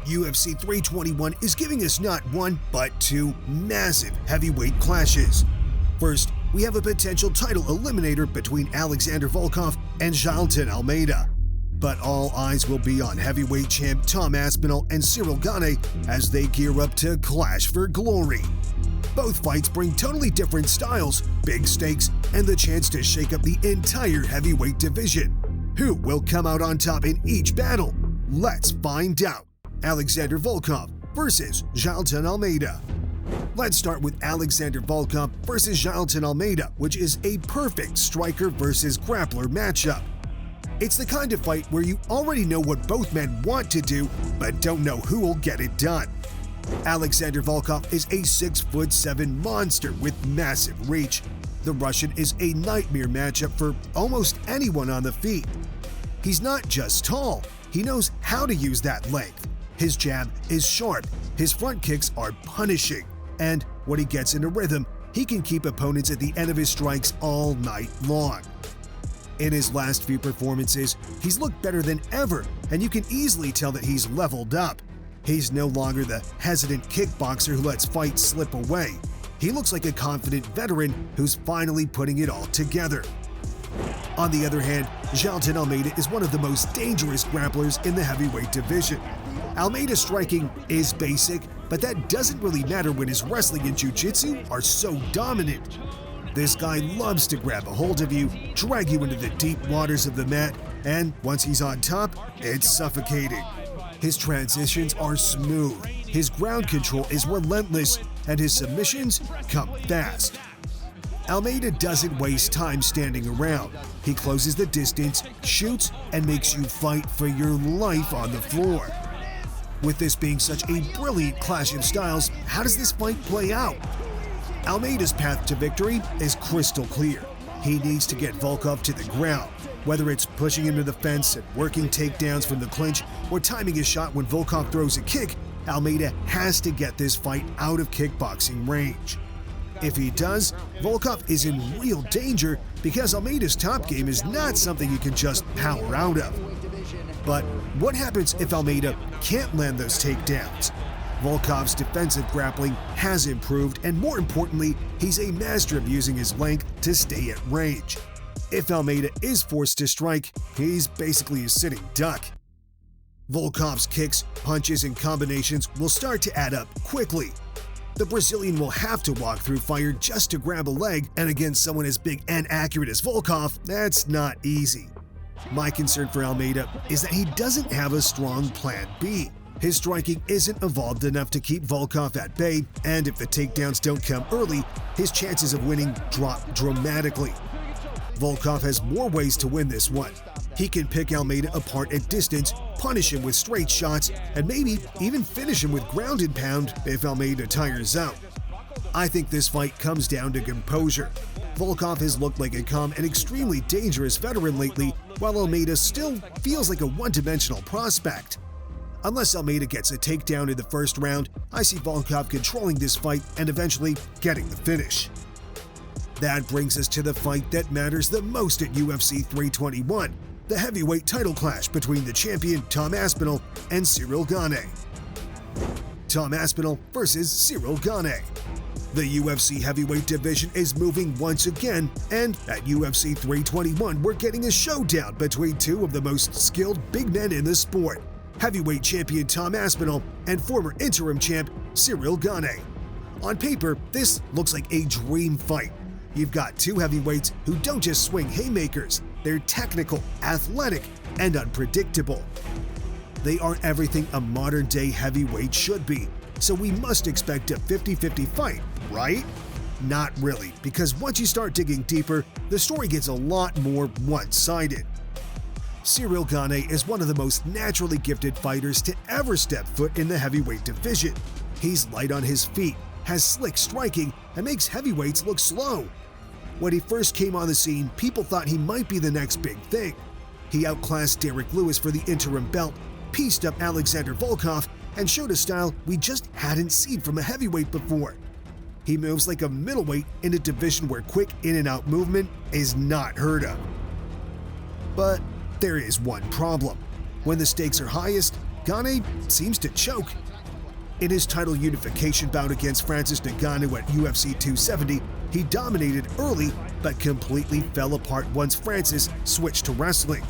UFC 321 is giving us not one, but two massive heavyweight clashes. First, we have a potential title eliminator between Alexander Volkov and Jailton Almeida. But all eyes will be on heavyweight champ Tom Aspinall and Cyril Gane as they gear up to clash for glory. Both fights bring totally different styles, big stakes, and the chance to shake up the entire heavyweight division. Who will come out on top in each battle? Let's find out. Alexander Volkov versus Jailton Almeida. Let's start with Alexander Volkov versus Jailton Almeida, which is a perfect striker versus grappler matchup. It's the kind of fight where you already know what both men want to do, but don't know who will get it done. Alexander Volkov is a 6'7" monster with massive reach. The Russian is a nightmare matchup for almost anyone on the feet. He's not just tall, he knows how to use that length. His jab is sharp, his front kicks are punishing, and when he gets into rhythm, he can keep opponents at the end of his strikes all night long. In his last few performances, he's looked better than ever, and you can easily tell that he's leveled up. He's no longer the hesitant kickboxer who lets fights slip away. He looks like a confident veteran who's finally putting it all together. On the other hand, Jailton Almeida is one of the most dangerous grapplers in the heavyweight division. Almeida's striking is basic, but that doesn't really matter when his wrestling and jiu-jitsu are so dominant. This guy loves to grab a hold of you, drag you into the deep waters of the mat, and once he's on top, it's suffocating. His transitions are smooth, his ground control is relentless, and his submissions come fast. Almeida doesn't waste time standing around. He closes the distance, shoots, and makes you fight for your life on the floor. With this being such a brilliant clash of styles, how does this fight play out? Almeida's path to victory is crystal clear. He needs to get Volkov to the ground. Whether it's pushing him to the fence and working takedowns from the clinch or timing a shot when Volkov throws a kick, Almeida has to get this fight out of kickboxing range. If he does, Volkov is in real danger because Almeida's top game is not something you can just power out of. But what happens if Almeida can't land those takedowns? Volkov's defensive grappling has improved, and more importantly, he's a master of using his length to stay at range. If Almeida is forced to strike, he's basically a sitting duck. Volkov's kicks, punches, and combinations will start to add up quickly. The Brazilian will have to walk through fire just to grab a leg, and against someone as big and accurate as Volkov, that's not easy. My concern for Almeida is that he doesn't have a strong plan B. His striking isn't evolved enough to keep Volkov at bay, and if the takedowns don't come early, his chances of winning drop dramatically. Volkov has more ways to win this one. He can pick Almeida apart at distance, punish him with straight shots, and maybe even finish him with ground and pound if Almeida tires out. I think this fight comes down to composure. Volkov has looked like a calm and extremely dangerous veteran lately, while Almeida still feels like a one-dimensional prospect. Unless Almeida gets a takedown in the first round, I see Volkov controlling this fight and eventually getting the finish. That brings us to the fight that matters the most at UFC 321, the heavyweight title clash between the champion Tom Aspinall and Cyril Gane. Tom Aspinall versus Cyril Gane. The UFC heavyweight division is moving once again, and at UFC 321 we're getting a showdown between two of the most skilled big men in the sport, heavyweight champion Tom Aspinall and former interim champ Cyril Gane. On paper, this looks like a dream fight. You've got two heavyweights who don't just swing haymakers, they're technical, athletic, and unpredictable. They are everything a modern-day heavyweight should be, so we must expect a 50-50 fight, right? Not really, because once you start digging deeper, the story gets a lot more one-sided. Cyril Gane is one of the most naturally gifted fighters to ever step foot in the heavyweight division. He's light on his feet, has slick striking, and makes heavyweights look slow. When he first came on the scene, people thought he might be the next big thing. He outclassed Derek Lewis for the interim belt, pieced up Alexander Volkov, and showed a style we just hadn't seen from a heavyweight before. He moves like a middleweight in a division where quick in-and-out movement is not heard of. But there is one problem. When the stakes are highest, Gane seems to choke. In his title unification bout against Francis Ngannou at UFC 270, he dominated early but completely fell apart once Francis switched to wrestling.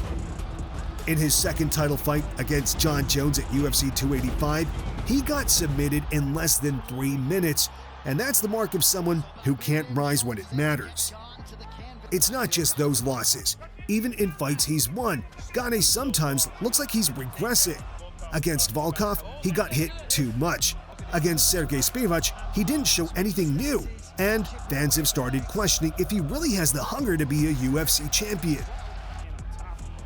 In his second title fight against Jon Jones at UFC 285, he got submitted in less than 3 minutes, and that's the mark of someone who can't rise when it matters. It's not just those losses. Even in fights he's won, Gane sometimes looks like he's regressing. Against Volkov, he got hit too much. Against Sergey Spivak, he didn't show anything new, and fans have started questioning if he really has the hunger to be a UFC champion.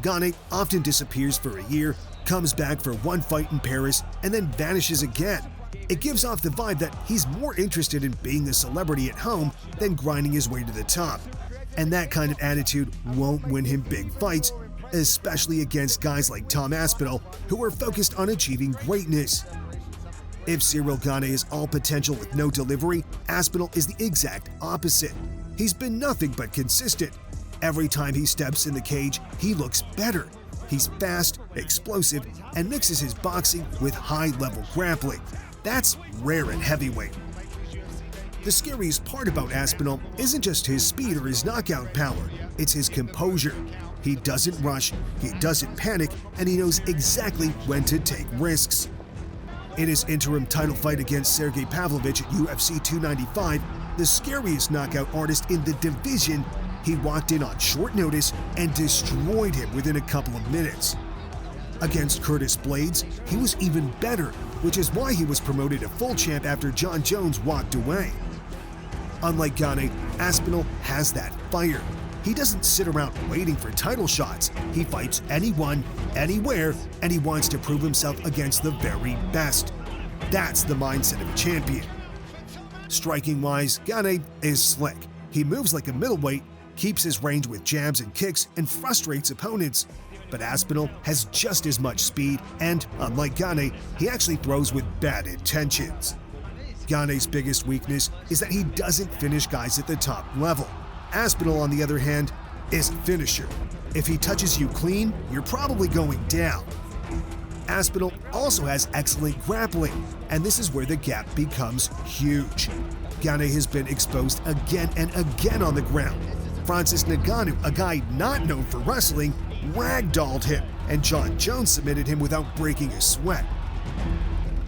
Gane often disappears for a year, comes back for one fight in Paris, and then vanishes again. It gives off the vibe that he's more interested in being a celebrity at home than grinding his way to the top. And that kind of attitude won't win him big fights, especially against guys like Tom Aspinall, who are focused on achieving greatness. If Cyril Gane is all potential with no delivery, Aspinall is the exact opposite. He's been nothing but consistent. Every time he steps in the cage, he looks better. He's fast, explosive, and mixes his boxing with high-level grappling. That's rare at heavyweight. The scariest part about Aspinall isn't just his speed or his knockout power, it's his composure. He doesn't rush, he doesn't panic, and he knows exactly when to take risks. In his interim title fight against Sergey Pavlovich at UFC 295, the scariest knockout artist in the division, he walked in on short notice and destroyed him within a couple of minutes. Against Curtis Blades, he was even better, which is why he was promoted to full champ after Jon Jones walked away. Unlike Gane, Aspinall has that fire. He doesn't sit around waiting for title shots. He fights anyone, anywhere, and he wants to prove himself against the very best. That's the mindset of a champion. Striking-wise, Gane is slick. He moves like a middleweight, keeps his range with jabs and kicks, and frustrates opponents. But Aspinall has just as much speed, and unlike Gane, he actually throws with bad intentions. Gane's biggest weakness is that he doesn't finish guys at the top level. Aspinall, on the other hand, is a finisher. If he touches you clean, you're probably going down. Aspinall also has excellent grappling, and this is where the gap becomes huge. Gane has been exposed again and again on the ground. Francis Ngannou, a guy not known for wrestling, ragdolled him, and Jon Jones submitted him without breaking a sweat.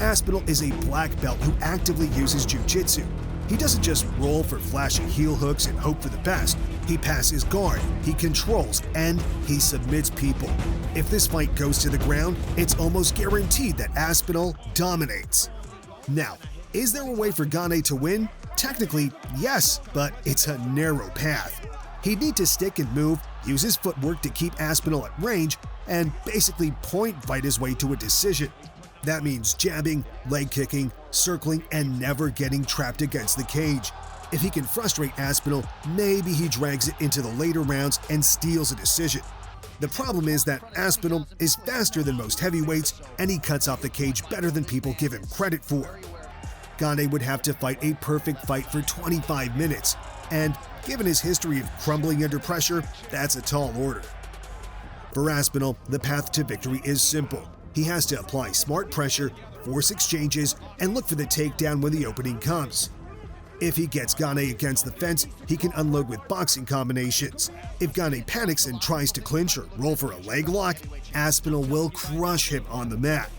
Aspinall is a black belt who actively uses jiu-jitsu. He doesn't just roll for flashy heel hooks and hope for the best. He passes guard, he controls, and he submits people. If this fight goes to the ground, it's almost guaranteed that Aspinall dominates. Now, is there a way for Gane to win? Technically, yes, but it's a narrow path. He'd need to stick and move, use his footwork to keep Aspinall at range, and basically point fight his way to a decision. That means jabbing, leg kicking, circling, and never getting trapped against the cage. If he can frustrate Aspinall, maybe he drags it into the later rounds and steals a decision. The problem is that Aspinall is faster than most heavyweights, and he cuts off the cage better than people give him credit for. Gane would have to fight a perfect fight for 25 minutes, and given his history of crumbling under pressure, that's a tall order. For Aspinall, the path to victory is simple. He has to apply smart pressure, force exchanges, and look for the takedown when the opening comes. If he gets Gane against the fence, he can unload with boxing combinations. If Gane panics and tries to clinch or roll for a leg lock, Aspinall will crush him on the mat.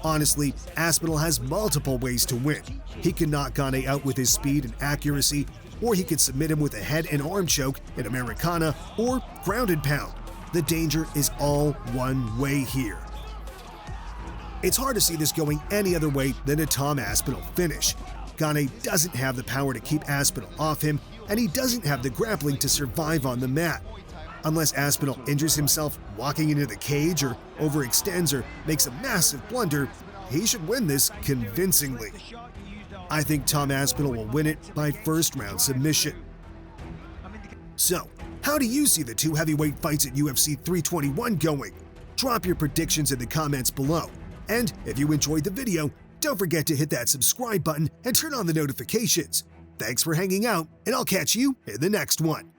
Honestly, Aspinall has multiple ways to win. He can knock Gane out with his speed and accuracy, or he can submit him with a head and arm choke, an Americana, or ground and pound. The danger is all one way here. It's hard to see this going any other way than a Tom Aspinall finish. Gane doesn't have the power to keep Aspinall off him, and he doesn't have the grappling to survive on the mat. Unless Aspinall injures himself walking into the cage or overextends or makes a massive blunder, he should win this convincingly. I think Tom Aspinall will win it by first-round submission. So, how do you see the two heavyweight fights at UFC 321 going? Drop your predictions in the comments below. And if you enjoyed the video, don't forget to hit that subscribe button and turn on the notifications. Thanks for hanging out, and I'll catch you in the next one.